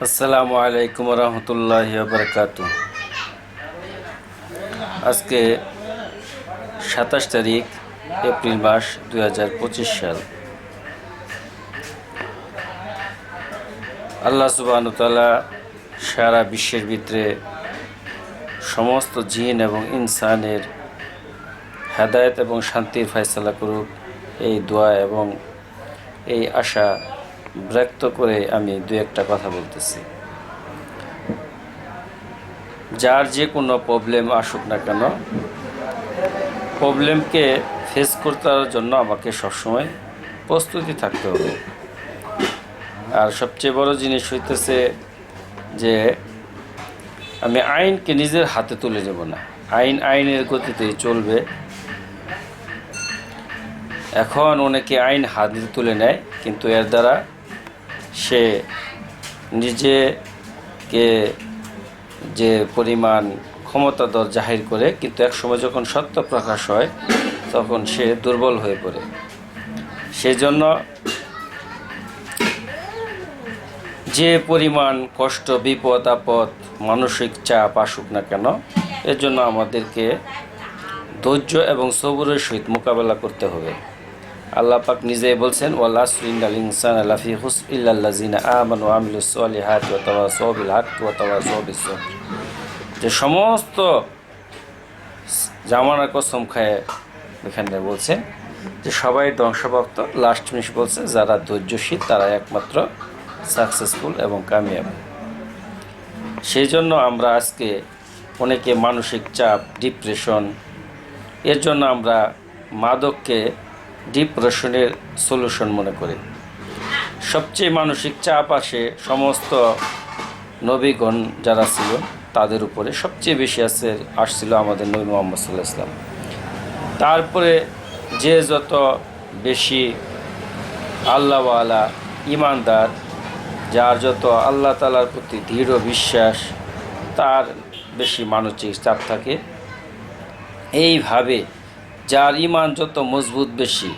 আসসালামু আলাইকুম রহমতুল্লাহি ওয়া বারাকাতুহু। আজকে 27 তারিখ এপ্রিল মাস 2025 সাল। আল্লাহ সুবহানাহু ওয়া তাআলা সারা বিশ্বের ভিতরে সমস্ত জিন এবং ইনসানের হেদায়েত এবং শান্তির ফয়সালা করুক, এই দোয়া এবং এই আশা ব্যক্ত করে আমি দু একটা কথা বলতেছি। যার যে কোনো প্রবলেম আসুক না কেন, প্রবলেমকে ফেস করার জন্য আমাকে সবসময় প্রস্তুতি থাকতে হবে। আর সবচেয়ে বড় জিনিস হইতেছে যে আমি আইনকে নিজের হাতে তুলে নেব না, আইনের গতিতেই চলবে। এখন অনেকে আইন হাতে তুলে নেয়, কিন্তু এর দ্বারা সে নিজেকে যে পরিমাণ ক্ষমতাধর জাহির করে, কিন্তু একসময় যখন সত্য প্রকাশ হয় তখন সে দুর্বল হয়ে পড়ে। সেই জন্য যে পরিমাণ কষ্ট, বিপদ আপদ, মানসিক চাপ আসুক না কেন, এর জন্য আমাদেরকে ধৈর্য এবং সবুরের সহিত মোকাবেলা করতে হবে। আল্লাহ পাক নিজেই বলছেন, ওয়াল আসরি ইন্নাল ইনসানা লাফি খুসর ইল্লাল্লাযিনা আমানু ওয়া আমিলুস সলিহাতি ওয়া তাওয়াসাউ বিল হাক্কি ওয়া তাওয়াসাউ বিস সবর। যে সমস্ত জামানার কসম খায় এখানে বলছেন যে সবাই ধ্বংসপ্রাপ্ত। লাস্ট জিনিস বলছে যারা ধৈর্যশীল তারা একমাত্র সাকসেসফুল এবং কামিয়াব। সেই জন্য আমরা আজকে অনেকে মানসিক চাপ, ডিপ্রেশন, এর জন্য আমরা মাদককে ডিপ্রেশনের সলিউশন মনে করি। সবচেয়ে মানসিক চাপ আসে সমস্ত নবীগণ যারা ছিল তাদের উপরে, সবচেয়ে বেশি আসছিল আমাদের নবী মুহাম্মদ সাল্লাল্লাহু আলাইহি ওয়াসাল্লাম। তারপরে যে যত বেশি আল্লাহওয়ালা ইমানদার, যার যত আল্লাহ তাআলার প্রতি দৃঢ় বিশ্বাস, তার বেশি মানসিক চাপ থাকে। এইভাবে যার ইমান যত মজবুত বেশি,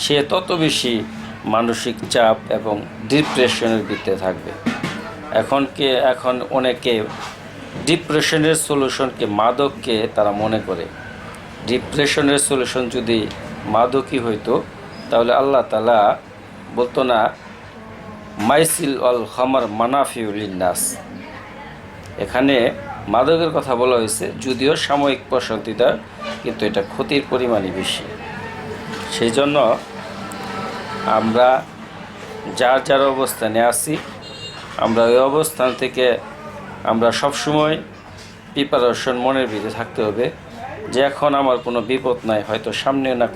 সে তত বেশি মানসিক চাপ এবং ডিপ্রেশনের ভিতরে থাকবে। এখন অনেকে ডিপ্রেশনের সলিউশনকে মাদককে তারা মনে করে। ডিপ্রেশনের সলিউশন যদি মাদকই হইতো তাহলে আল্লাহ তাআলা বলতো না মাইসিল অল খামার মানাফিউল লিন্নাস। এখানে মাদকের কথা বলা হয়েছে, যদিও সাময়িক প্রশান্তি দেয়, কিন্তু এটা ক্ষতির পরিমাণই বেশি। সেই জন্য আমরা যার যার অবস্থানে আছি, আমরা ওই অবস্থান থেকে আমরা সবসময় প্রিপারেশন মনের ভিতরে থাকতে হবে যে এখন আমার কোনো বিপদ নাই, হয়তো সামনে না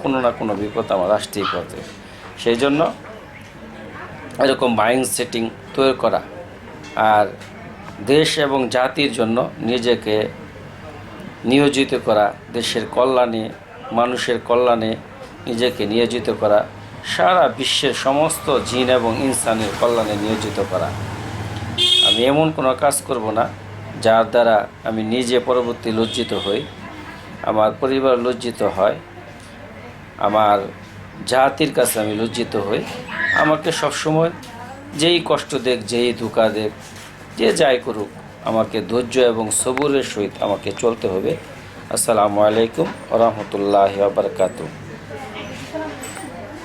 কোনো বিপদ আমার আসতেই পারে। সেই জন্য এরকম মাইন্ড সেটিং তৈরি করা আর দেশ এবং জাতির জন্য নিজেকে নিয়োজিত করা, দেশের কল্যাণে, মানুষের কল্যাণে নিজেকে নিয়োজিত করা, সারা বিশ্বের সমস্ত জিন এবং ইনসানের কল্যাণে নিয়োজিত করা। আমি এমন কোনো কাজ করব না যার দ্বারা আমি নিজে পরবর্তী লজ্জিত হই, আমার পরিবার লজ্জিত হয়, আমার জাতির কাছে আমি লজ্জিত হই। আমাকে সবসময় যেই কষ্ট দেখ, যেই ধোঁকা দেখ, যে যাই করুক, আমাকে ধৈর্য এবং সবুরের সহিত আমাকে চলতে হবে। আসসালামু আলাইকুম ওয়া রাহমাতুল্লাহি ওয়া বারাকাতুহু।